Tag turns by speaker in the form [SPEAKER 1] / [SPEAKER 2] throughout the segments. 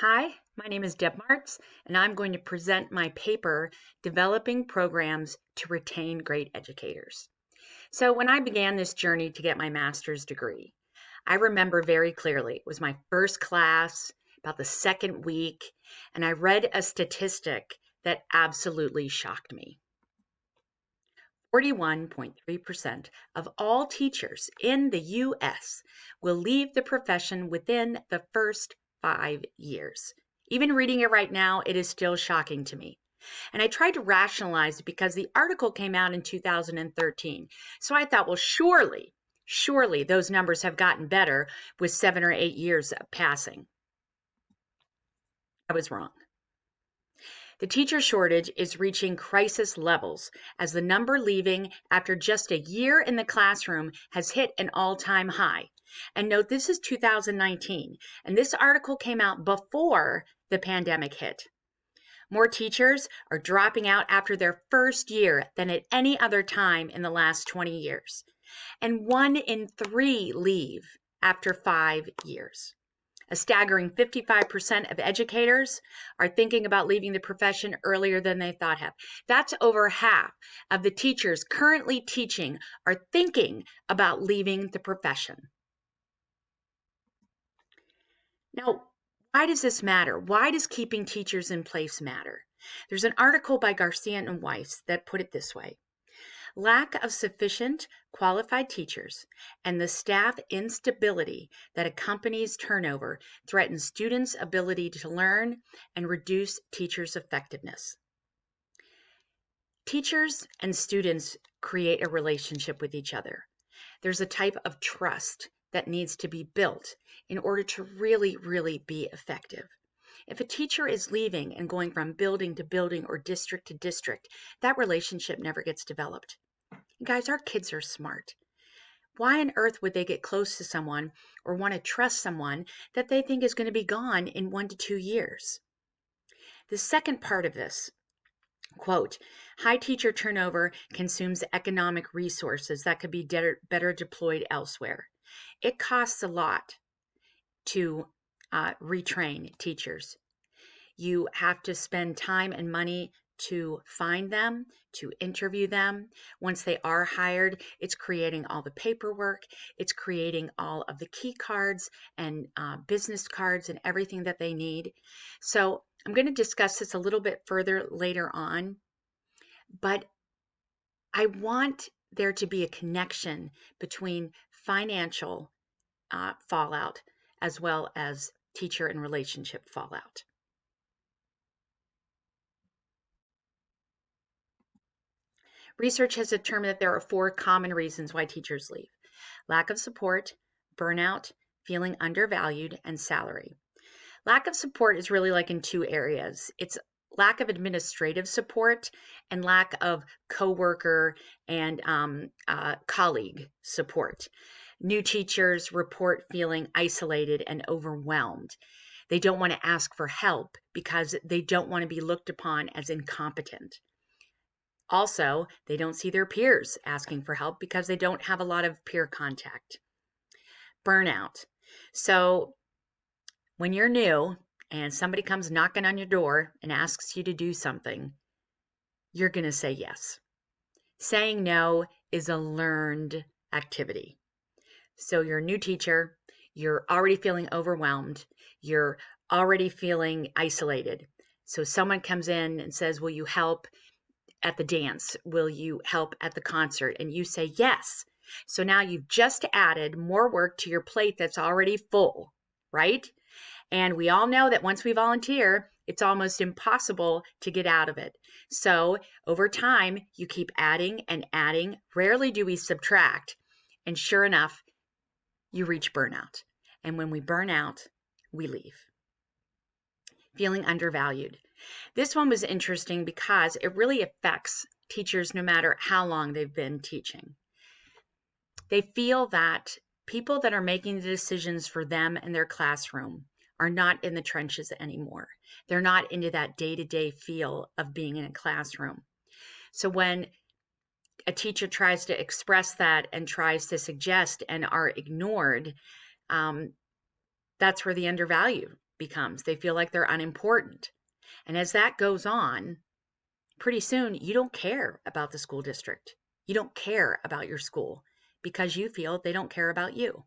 [SPEAKER 1] Hi, my name is Deb Martz, and I'm going to present my paper, Developing Programs to Retain Great Educators. So when I began this journey to get my master's degree, I remember very clearly, it was my first class, about the second week, and I read a statistic that absolutely shocked me. 41.3% of all teachers in the US will leave the profession within the first 5 years. Even reading it right now, it is still shocking to me. And I tried to rationalize it because the article came out in 2013. So I thought, well, surely those numbers have gotten better with 7 or 8 years passing. I was wrong. The teacher shortage is reaching crisis levels as the number leaving after just a year in the classroom has hit an all-time high. And note, this is 2019, and this article came out before the pandemic hit. More teachers are dropping out after their first year than at any other time in the last 20 years. And 1 in 3 leave after 5 years. A staggering 55% of educators are thinking about leaving the profession earlier than they thought have. That's over half of the teachers currently teaching are thinking about leaving the profession. Now, why does this matter? Why does keeping teachers in place matter? There's an article by Garcia and Weiss that put it this way. Lack of sufficient qualified teachers and the staff instability that accompanies turnover threatens students' ability to learn and reduce teachers' effectiveness. Teachers and students create a relationship with each other. There's a type of trust that needs to be built in order to really be effective. If a teacher is leaving and going from building to building or district to district, that relationship never gets developed. Guys, our kids are smart. Why on earth would they get close to someone or want to trust someone that they think is going to be gone in 1 to 2 years? The second part of this, quote, high teacher turnover consumes economic resources that could be better deployed elsewhere. It costs a lot to retrain teachers. You have to spend time and money to find them, to interview them. Once they are hired, it's creating all the paperwork, it's creating all of the key cards and business cards and everything that they need. So I'm going to discuss this a little bit further later on, but I want there to be a connection between financial fallout as well as teacher and relationship fallout. Research has determined that there are 4 common reasons why teachers leave: lack of support, burnout, feeling undervalued, and salary. Lack of support is really like in 2 areas. It's lack of administrative support and lack of coworker and colleague support. New teachers report feeling isolated and overwhelmed. They don't want to ask for help because they don't want to be looked upon as incompetent. Also, they don't see their peers asking for help because they don't have a lot of peer contact. Burnout. So when you're new and somebody comes knocking on your door and asks you to do something, you're going to say yes. Saying no is a learned activity. So you're a new teacher, you're already feeling overwhelmed, you're already feeling isolated. So someone comes in and says, will you help at the dance? Will you help at the concert? And you say yes. So now you've just added more work to your plate that's already full, right? And we all know that once we volunteer, it's almost impossible to get out of it. So over time, you keep adding and adding. Rarely do we subtract. And sure enough, you reach burnout. And when we burn out, we leave. Feeling undervalued. This one was interesting because it really affects teachers no matter how long they've been teaching. They feel that people that are making the decisions for them and their classroom are not in the trenches anymore. They're not into that day-to-day feel of being in a classroom. So when a teacher tries to express that and tries to suggest and are ignored, that's where the undervalue becomes. They feel like they're unimportant. And as that goes on, pretty soon you don't care about the school district. You don't care about your school because you feel they don't care about you.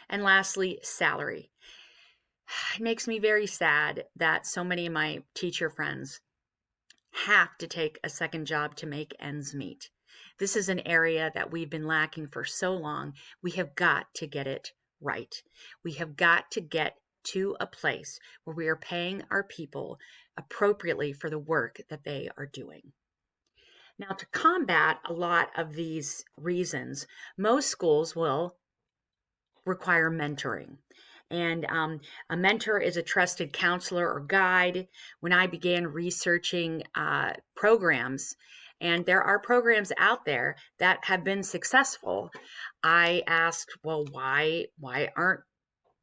[SPEAKER 1] And lastly, salary. It makes me very sad that so many of my teacher friends have to take a second job to make ends meet. This is an area that we've been lacking for so long. We have got to get it right. We have got to get to a place where we are paying our people appropriately for the work that they are doing. Now, to combat a lot of these reasons, most schools will require mentoring. And a mentor is a trusted counselor or guide. When I began researching programs, and there are programs out there that have been successful, I asked, well, why aren't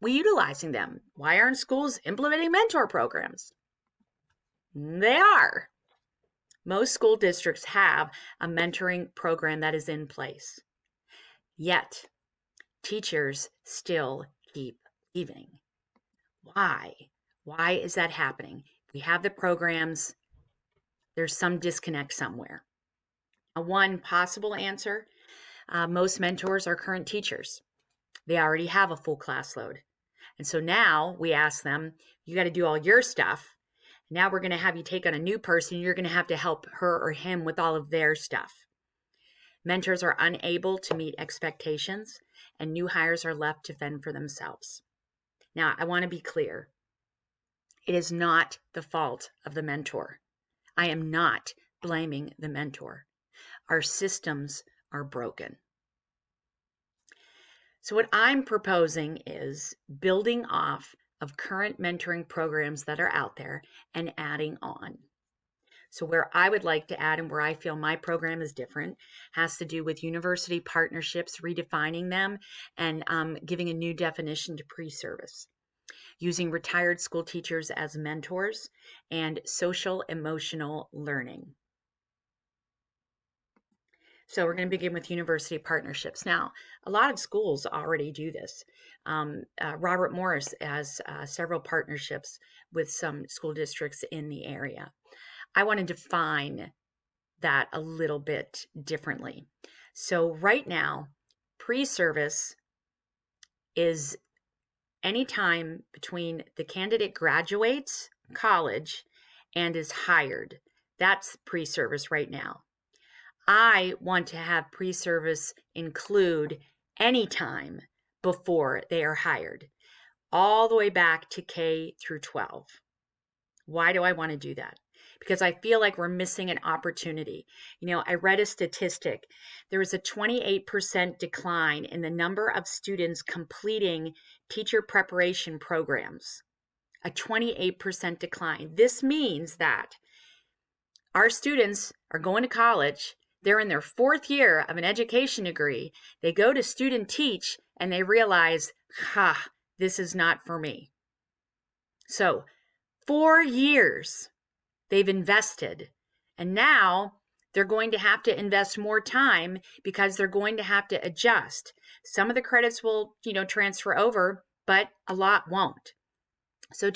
[SPEAKER 1] we utilizing them? Why aren't schools implementing mentor programs? They are. Most school districts have a mentoring program that is in place. Yet, teachers still keep leaving. Why? Why is that happening? We have the programs, there's some disconnect somewhere. One possible answer, most mentors are current teachers. They already have a full class load. And so now we ask them, you got to do all your stuff. Now we're going to have you take on a new person. You're going to have to help her or him with all of their stuff. Mentors are unable to meet expectations, and new hires are left to fend for themselves. Now, I want to be clear. It is not the fault of the mentor. I am not blaming the mentor. Our systems are broken. So what I'm proposing is building off of current mentoring programs that are out there and adding on. So where I would like to add and where I feel my program is different has to do with university partnerships, redefining them, and giving a new definition to pre-service, using retired school teachers as mentors, and social emotional learning. So we're going to begin with university partnerships. Now, a lot of schools already do this. Robert Morris has several partnerships with some school districts in the area. I want to define that a little bit differently. So right now, pre-service is any time between the candidate graduates college and is hired. That's pre-service right now. I want to have pre-service include any time before they are hired, all the way back to K through 12. Why do I want to do that? Because I feel like we're missing an opportunity. I read a statistic. There was a 28% decline in the number of students completing teacher preparation programs. A 28% decline. This means that our students are going to college. They're in their fourth year of an education degree. They go to student teach and they realize, this is not for me. So 4 years they've invested, and now they're going to have to invest more time because they're going to have to adjust. Some of the credits will, transfer over, but a lot won't. So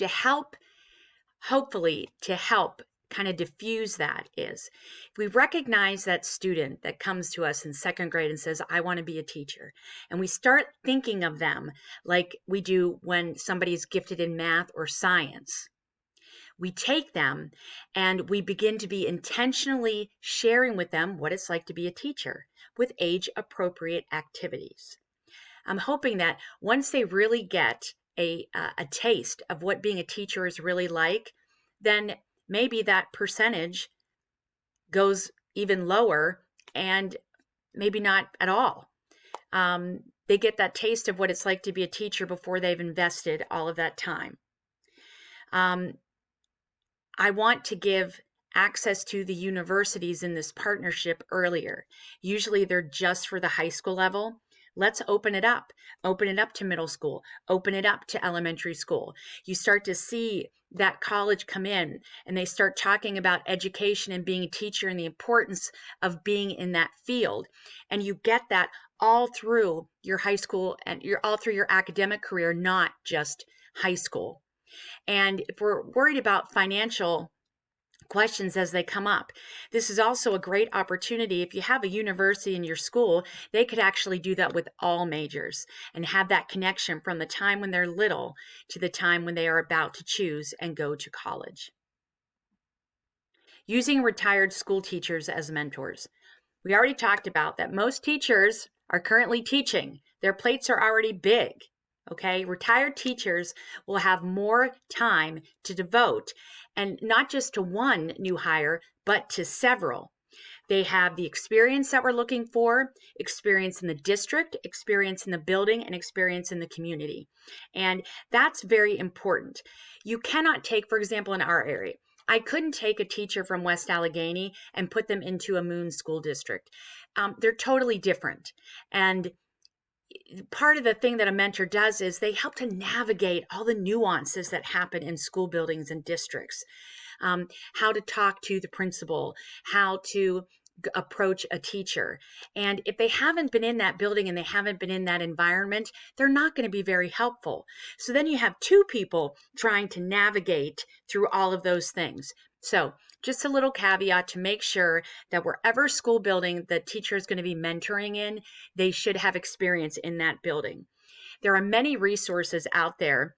[SPEAKER 1] hopefully to help kind of diffuse that is, if we recognize that student that comes to us in second grade and says, I want to be a teacher, and we start thinking of them like we do when somebody's gifted in math or science, we take them and we begin to be intentionally sharing with them what it's like to be a teacher with age-appropriate activities. I'm hoping that once they really get a taste of what being a teacher is really like, then maybe that percentage goes even lower and maybe not at all. They get that taste of what it's like to be a teacher before they've invested all of that time. I want to give access to the universities in this partnership earlier. Usually they're just for the high school level. Let's open it up. Open it up to middle school. Open it up to elementary school. You start to see that college come in and they start talking about education and being a teacher and the importance of being in that field. And you get that all through your high school and all through your academic career, not just high school. And if we're worried about financial questions as they come up, this is also a great opportunity. If you have a university in your school, they could actually do that with all majors and have that connection from the time when they're little to the time when they are about to choose and go to college. Using retired school teachers as mentors. We already talked about that most teachers are currently teaching. Their plates are already big. Okay, retired teachers will have more time to devote, and not just to one new hire, but to several. They have the experience that we're looking for, experience in the district, experience in the building, and experience in the community. And that's very important. You cannot take, for example, in our area, I couldn't take a teacher from West Allegheny and put them into a Moon school district. They're totally different. And part of the thing that a mentor does is they help to navigate all the nuances that happen in school buildings and districts. How to talk to the principal, how to approach a teacher. And if they haven't been in that building and they haven't been in that environment, they're not going to be very helpful. So then you have two people trying to navigate through all of those things. So just a little caveat to make sure that wherever school building the teacher is going to be mentoring in, they should have experience in that building. There are many resources out there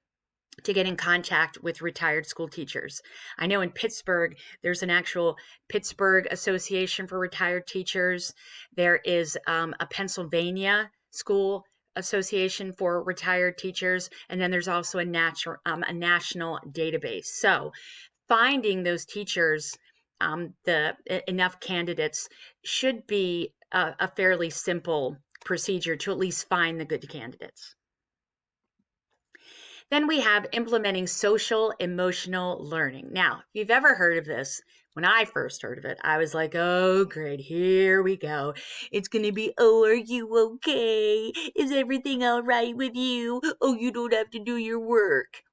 [SPEAKER 1] to get in contact with retired school teachers. I know in Pittsburgh, there's an actual Pittsburgh Association for Retired Teachers. There is a Pennsylvania School Association for Retired Teachers, and then there's also a national database. So finding those teachers, the enough candidates should be a fairly simple procedure to at least find the good candidates. Then we have implementing social emotional learning. Now, if you've ever heard of this, when I first heard of it, I was like, oh, great, here we go. It's going to be, oh, are you okay? Is everything all right with you? Oh, you don't have to do your work.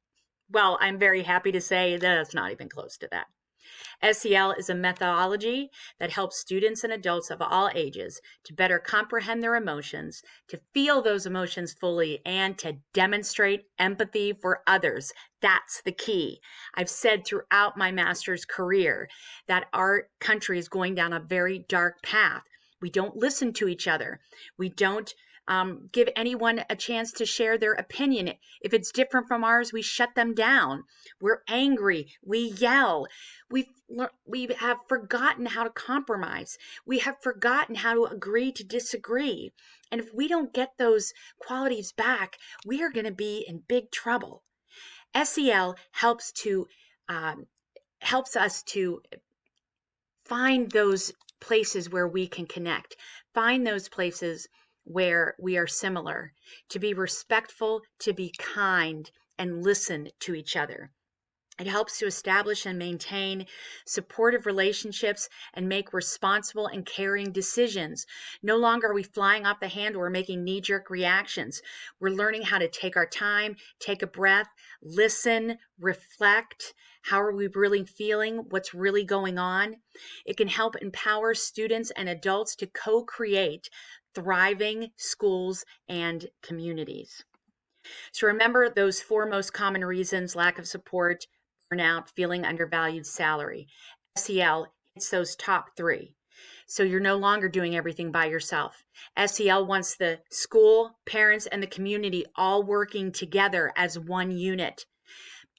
[SPEAKER 1] Well, I'm very happy to say that it's not even close to that. SEL is a methodology that helps students and adults of all ages to better comprehend their emotions, to feel those emotions fully, and to demonstrate empathy for others. That's the key. I've said throughout my master's career that our country is going down a very dark path. We don't listen to each other. We don't give anyone a chance to share their opinion. If it's different from ours, we shut them down. We're angry. We yell. We have forgotten how to compromise. We have forgotten how to agree to disagree. And if we don't get those qualities back, we are going to be in big trouble. SEL helps us to find those places where we can connect, find those places where we are similar, to be respectful, to be kind, and listen to each other. It helps to establish and maintain supportive relationships and make responsible and caring decisions. No longer are we flying off the handle or making knee-jerk reactions. We're learning how to take our time, take a breath, listen, reflect. How are we really feeling? What's really going on? It can help empower students and adults to co-create thriving schools and communities. So remember those four most common reasons: lack of support, burnout, feeling undervalued, salary. SEL hits those top three. So you're no longer doing everything by yourself. SEL wants the school, parents, and the community all working together as one unit.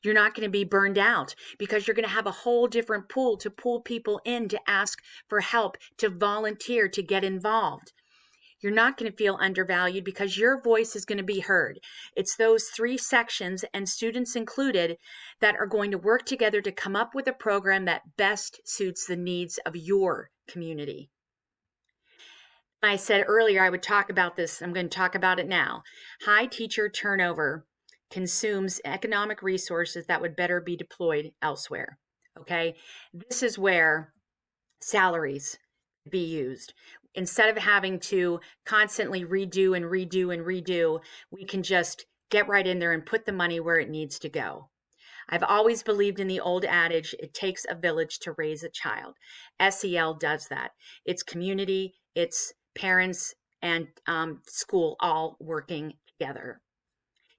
[SPEAKER 1] You're not going to be burned out because you're going to have a whole different pool to pull people in, to ask for help, to volunteer, to get involved. You're not going to feel undervalued because your voice is going to be heard. It's those three sections, and students included, that are going to work together to come up with a program that best suits the needs of your community. I said earlier I would talk about this. I'm going to talk about it now. High teacher turnover consumes economic resources that would better be deployed elsewhere. Okay, this is where salaries be used. Instead of having to constantly redo and redo and redo, we can just get right in there and put the money where it needs to go. I've always believed in the old adage, it takes a village to raise a child. SEL does that. It's community, it's parents, and school all working together.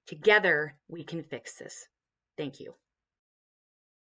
[SPEAKER 1] Together, we can fix this. Thank you.